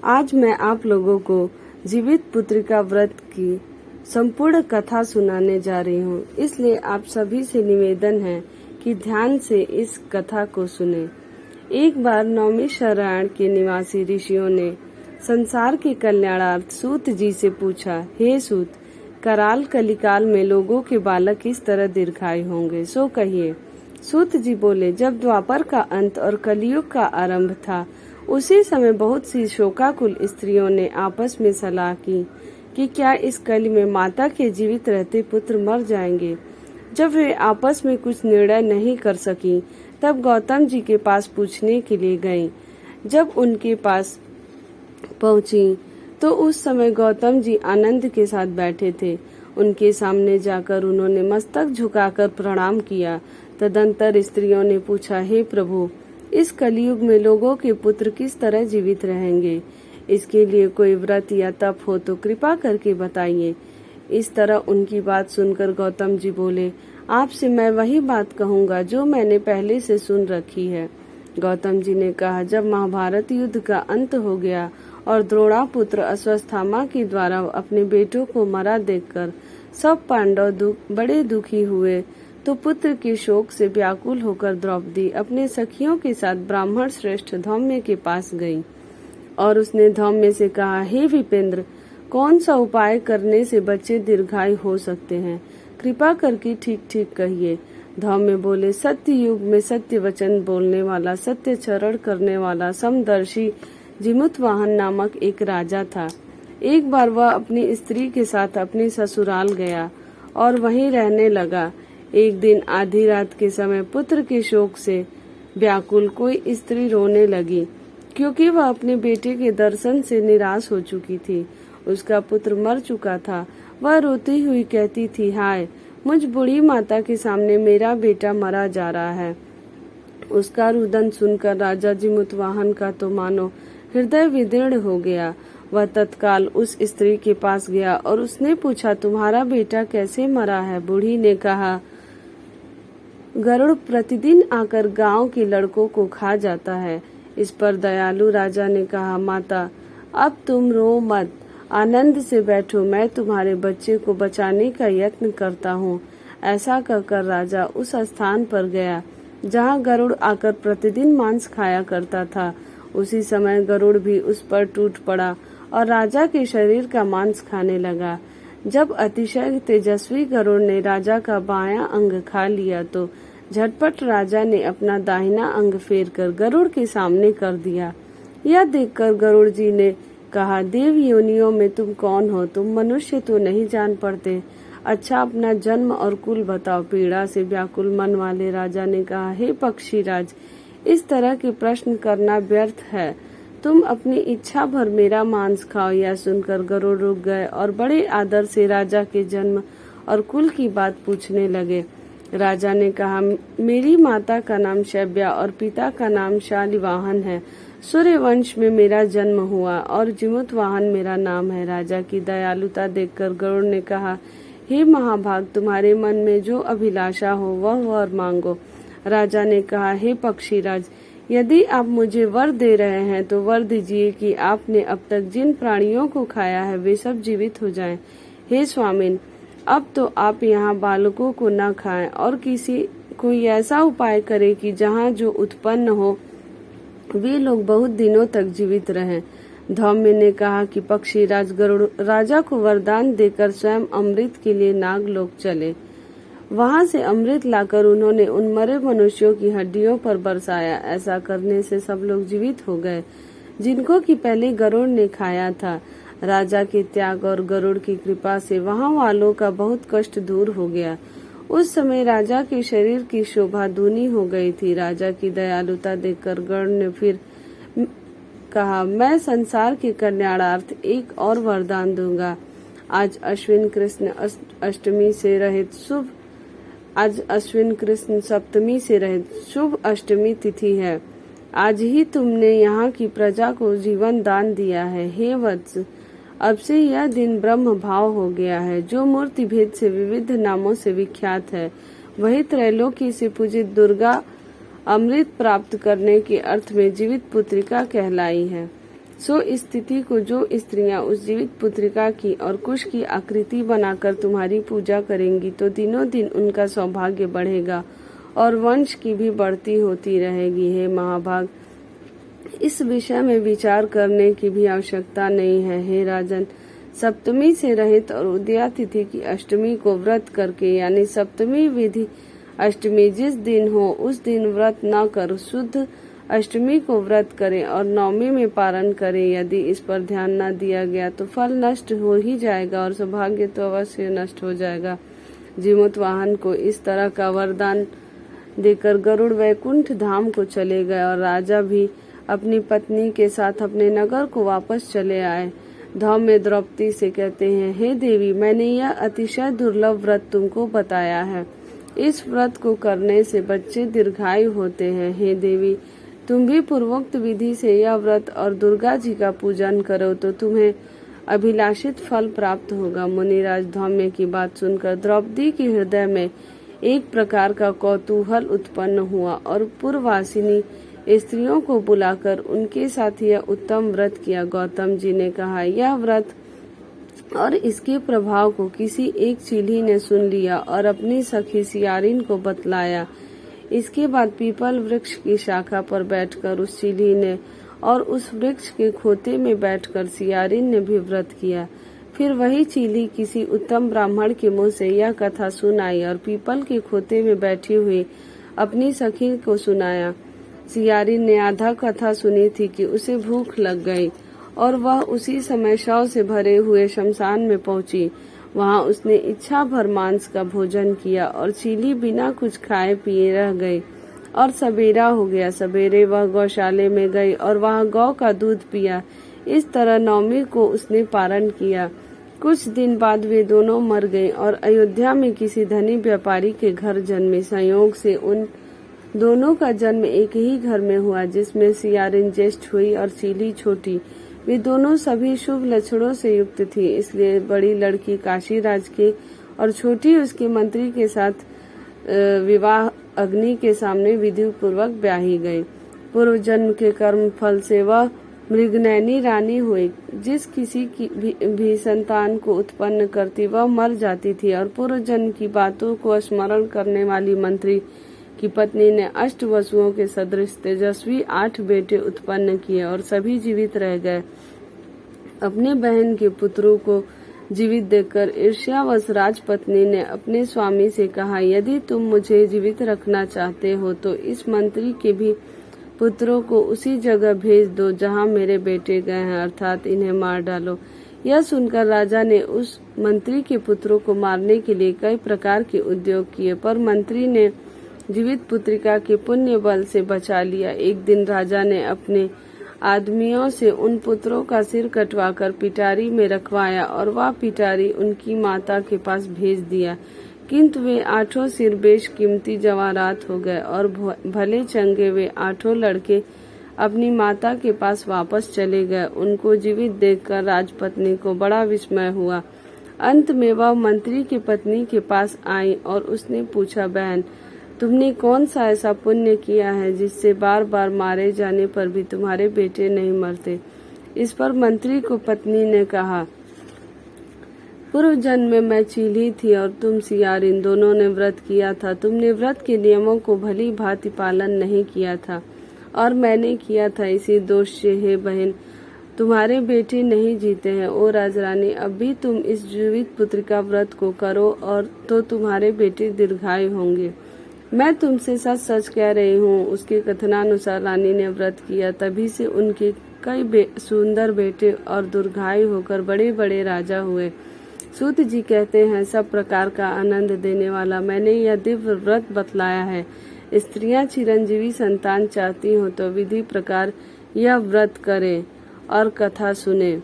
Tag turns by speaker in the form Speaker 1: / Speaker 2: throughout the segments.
Speaker 1: आज मैं आप लोगों को जीवित पुत्रिका व्रत की संपूर्ण कथा सुनाने जा रही हूँ, इसलिए आप सभी से निवेदन है कि ध्यान से इस कथा को सुने। एक बार नौमी शरण के निवासी ऋषियों ने संसार के कल्याणार्थ सूत जी से पूछा, हे सूत, कराल कलिकाल में लोगों के बालक किस तरह दीर्घायु होंगे, सो कहिए। सूत जी बोले, जब द्वापर का अंत और कलयुग का आरंभ था, उसी समय बहुत सी शोकाकुल स्त्रियों ने आपस में सलाह की कि क्या इस कली में माता के जीवित रहते पुत्र मर जाएंगे। जब वे आपस में कुछ निर्णय नहीं कर सकी, तब गौतम जी के पास पूछने के लिए गईं। जब उनके पास पहुंची तो उस समय गौतम जी आनंद के साथ बैठे थे। उनके सामने जाकर उन्होंने मस्तक झुकाकर प्रणाम किया। तदंतर स्त्रियों ने पूछा, हे प्रभु, इस कलयुग में लोगों के पुत्र किस तरह जीवित रहेंगे? इसके लिए कोई व्रत या तप हो तो कृपा करके बताइए। इस तरह उनकी बात सुनकर गौतम जी बोले, आपसे मैं वही बात कहूँगा जो मैंने पहले से सुन रखी है। गौतम जी ने कहा, जब महाभारत युद्ध का अंत हो गया और द्रोणापुत्र अश्वत्थामा के द्वारा अपने बेटों को मरा देखकर सब पांडव बड़े दुखी हुए, तो पुत्र के शोक से व्याकुल होकर द्रौपदी अपने सखियों के साथ ब्राह्मण श्रेष्ठ धौम्य के पास गई और उसने धौम्य से कहा, हे विपेंद्र, कौन सा उपाय करने से बच्चे दीर्घायु हो सकते हैं? कृपा करके ठीक ठीक कहिए। धौम्य बोले, सत्य युग में सत्य वचन बोलने वाला, सत्य चरण करने वाला समदर्शी जिमुतवाहन नामक एक राजा था। एक बार वह अपनी स्त्री के साथ अपने ससुराल गया और वहीं रहने लगा। एक दिन आधी रात के समय पुत्र के शोक से व्याकुल कोई स्त्री रोने लगी, क्योंकि वह अपने बेटे के दर्शन से निराश हो चुकी थी। उसका पुत्र मर चुका था। वह रोती हुई कहती थी, हाय, मुझ बूढ़ी माता के सामने मेरा बेटा मरा जा रहा है। उसका रुदन सुनकर राजा जिमुतवाहन का तो मानो हृदय विदीर्ण हो गया। वह तत्काल उस स्त्री के पास गया और उसने पूछा, तुम्हारा बेटा कैसे मरा है? बूढ़ी ने कहा, गरुड़ प्रतिदिन आकर गांव के लड़कों को खा जाता है। इस पर दयालु राजा ने कहा, माता, अब तुम रो मत, आनंद से बैठो, मैं तुम्हारे बच्चे को बचाने का यत्न करता हूँ। ऐसा कहकर राजा उस स्थान पर गया जहाँ गरुड़ आकर प्रतिदिन मांस खाया करता था। उसी समय गरुड़ भी उस पर टूट पड़ा और राजा के शरीर का मांस खाने लगा। जब अतिशय तेजस्वी गरुड़ ने राजा का बायां अंग खा लिया तो झटपट राजा ने अपना दाहिना अंग फेरकर गरुड़ के सामने कर दिया। यह देखकर गरुड़ जी ने कहा, देव योनियों में तुम कौन हो? तुम मनुष्य तो नहीं जान पड़ते। अच्छा, अपना जन्म और कुल बताओ। पीड़ा से व्याकुल मन वाले राजा ने कहा, हे पक्षीराज, इस तरह के प्रश्न करना व्यर्थ है। तुम अपनी इच्छा भर मेरा मांस खाओ। यह सुनकर गरुड़ रुक गए और बड़े आदर से राजा के जन्म और कुल की बात पूछने लगे। राजा ने कहा, मेरी माता का नाम शैब्या और पिता का नाम शालिवाहन है। सूर्यवंश में मेरा जन्म हुआ और जिमुतवाहन मेरा नाम है। राजा की दयालुता देखकर गरुड़ ने कहा, हे महाभाग, तुम्हारे मन में जो अभिलाषा हो वह वर मांगो। राजा ने कहा, हे पक्षीराज, यदि आप मुझे वर दे रहे हैं तो वर दीजिए कि आपने अब तक जिन प्राणियों को खाया है वे सब जीवित हो जाएं। हे स्वामिन, अब तो आप यहाँ बालकों को न खाएं और कोई ऐसा उपाय करे कि जहाँ जो उत्पन्न हो वे लोग बहुत दिनों तक जीवित रहें। धौम्य ने कहा कि पक्षीराज गरुड़ राजा को वरदान देकर स्वयं अमृत के लिए नागलोक चले। वहां से अमृत लाकर उन्होंने उन मरे मनुष्यों की हड्डियों पर बरसाया। ऐसा करने से सब लोग जीवित हो गए जिनको कि पहले गरुड़ ने खाया था। राजा के त्याग और गरुड़ की कृपा से वहां वालों का बहुत कष्ट दूर हो गया। उस समय राजा के शरीर की शोभा दूनी हो गई थी। राजा की दयालुता देखकर गरुड़ ने फिर कहा, मैं संसार के कल्याणार्थ एक और वरदान दूंगा। आज अश्विन कृष्ण सप्तमी से रहित शुभ अष्टमी तिथि है। आज ही तुमने यहाँ की प्रजा को जीवन दान दिया है। हे वत्स, अब से यह दिन ब्रह्म भाव हो गया है। जो मूर्ति भेद से विविध नामों से विख्यात है, वही त्रैलोकी से पूजित दुर्गा अमृत प्राप्त करने के अर्थ में जीवित पुत्रिका कहलाई है। सो इस तिथि को जो स्त्रियां उस जीवित पुत्रिका की और कुश की आकृति बनाकर तुम्हारी पूजा करेंगी तो दिनों दिन उनका सौभाग्य बढ़ेगा और वंश की भी बढ़ती होती रहेगी। हे महाभाग, इस विषय में विचार करने की भी आवश्यकता नहीं है। हे राजन, सप्तमी से रहित और उदया तिथि की अष्टमी को व्रत करके, यानी सप्तमी विधि अष्टमी जिस दिन हो उस दिन व्रत न कर शुद्ध अष्टमी को व्रत करें और नवमी में पारण करें। यदि इस पर ध्यान न दिया गया तो फल नष्ट हो ही जाएगा और सौभाग्य तो अवश्य नष्ट हो जाएगा। जीमूतवाहन को इस तरह का वरदान देकर गरुड़ वैकुंठ धाम को चले गए और राजा भी अपनी पत्नी के साथ अपने नगर को वापस चले आए। धौम्य द्रौपदी से कहते हैं, हे देवी, मैंने यह अतिशय दुर्लभ व्रत तुमको बताया है। इस व्रत को करने से बच्चे दीर्घायु होते हैं। हे देवी, तुम भी पूर्वोक्त विधि से यह व्रत और दुर्गा जी का पूजन करो तो तुम्हें अभिलाषित फल प्राप्त होगा। मुनिराज धौम्य की बात सुनकर द्रौपदी के हृदय में एक प्रकार का कौतूहल उत्पन्न हुआ और पूर्ववासिनी स्त्रियों को बुलाकर उनके साथ यह उत्तम व्रत किया। गौतम जी ने कहा, यह व्रत और इसके प्रभाव को किसी एक चीली ने सुन लिया और अपनी सखी सियारिन को बतलाया। इसके बाद पीपल वृक्ष की शाखा पर बैठकर उस चीली ने और उस वृक्ष के खोते में बैठकर सियारिन ने भी व्रत किया। फिर वही चीली किसी उत्तम ब्राह्मण के मुंह से यह कथा सुनाई और पीपल के खोते में बैठी हुई अपनी सखी को सुनाया। सियारिन ने आधा कथा सुनी थी कि उसे भूख लग गई और वह उसी समय शव से भरे हुए शमशान में पहुंची। वहां उसने इच्छा भर मांस का भोजन किया और चीली बिना कुछ खाए पिए रह गई और सवेरा हो गया। सवेरे वह गौशाले में गई और वहां गौ का दूध पिया। इस तरह नवमी को उसने पारण किया। कुछ दिन बाद वे दोनों मर गए और अयोध्या में किसी धनी व्यापारी के घर जन्मे। संयोग से उन दोनों का जन्म एक ही घर में हुआ, जिसमें सियारिन ज्येष्ठ हुई और चीली छोटी। वे दोनों सभी शुभ लक्षणों से युक्त थी, इसलिए बड़ी लड़की काशीराज के और छोटी उसके मंत्री के साथ विवाह अग्नि के सामने विधि पूर्वक ब्याही गई। पूर्व जन्म के कर्म फल से वह मृगनयनी रानी हुई। जिस किसी की भी संतान को उत्पन्न करती वह मर जाती थी और पूर्व जन्म की बातों को स्मरण करने वाली मंत्री की पत्नी ने अष्ट वसुओं के सदृश तेजस्वी 8 बेटे उत्पन्न किए और सभी जीवित रह गए। अपने बहन के पुत्रों को जीवित देखकर ईर्ष्यावश राजपत्नी ने अपने स्वामी से कहा, यदि तुम मुझे जीवित रखना चाहते हो तो इस मंत्री के भी पुत्रों को उसी जगह भेज दो जहां मेरे बेटे गए हैं, अर्थात इन्हें मार डालो। यह सुनकर राजा ने उस मंत्री के पुत्रों को मारने के लिए कई प्रकार के उद्योग किए, पर मंत्री ने जीवित पुत्रिका के पुण्य बल से बचा लिया। एक दिन राजा ने अपने आदमियों से उन पुत्रों का सिर कटवाकर पिटारी में रखवाया और वह पिटारी उनकी माता के पास भेज दिया, किंतु वे 8 सिर बेशकीमती जवाहरात हो गए और भले चंगे वे 8 लड़के अपनी माता के पास वापस चले गए। उनको जीवित देखकर राजपत्नी को बड़ा विस्मय हुआ। अंत में वह मंत्री की पत्नी के पास आई और उसने पूछा, बहन, तुमने कौन सा ऐसा पुण्य किया है जिससे बार बार मारे जाने पर भी तुम्हारे बेटे नहीं मरते? इस पर मंत्री को पत्नी ने कहा, पूर्व जन्म में मैं चीली थी और तुम सियारिन, दोनों ने व्रत किया था। तुमने व्रत के नियमों को भली भांति पालन नहीं किया था और मैंने किया था। इसी दोष से हे बहन, तुम्हारे बेटे नहीं जीते हैं। ओ राजरानी, अब भी तुम इस जीवित पुत्र का व्रत को करो और तो तुम्हारे बेटे दीर्घायु होंगे। मैं तुमसे सच सच कह रही हूँ। उसके कथनानुसार रानी ने व्रत किया, तभी से उनके कई सुंदर बेटे और दीर्घायु होकर बड़े बड़े राजा हुए। सूत जी कहते हैं, सब प्रकार का आनंद देने वाला मैंने यह दिव्य व्रत बतलाया है। स्त्रियां चिरंजीवी संतान चाहती हो तो विधि प्रकार यह व्रत करें और कथा सुने।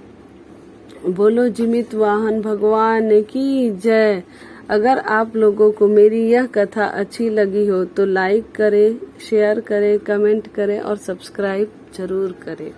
Speaker 1: बोलो जीमूतवाहन भगवान की जय। अगर आप लोगों को मेरी यह कथा अच्छी लगी हो तो लाइक करें, शेयर करें, कमेंट करें और सब्सक्राइब जरूर करें।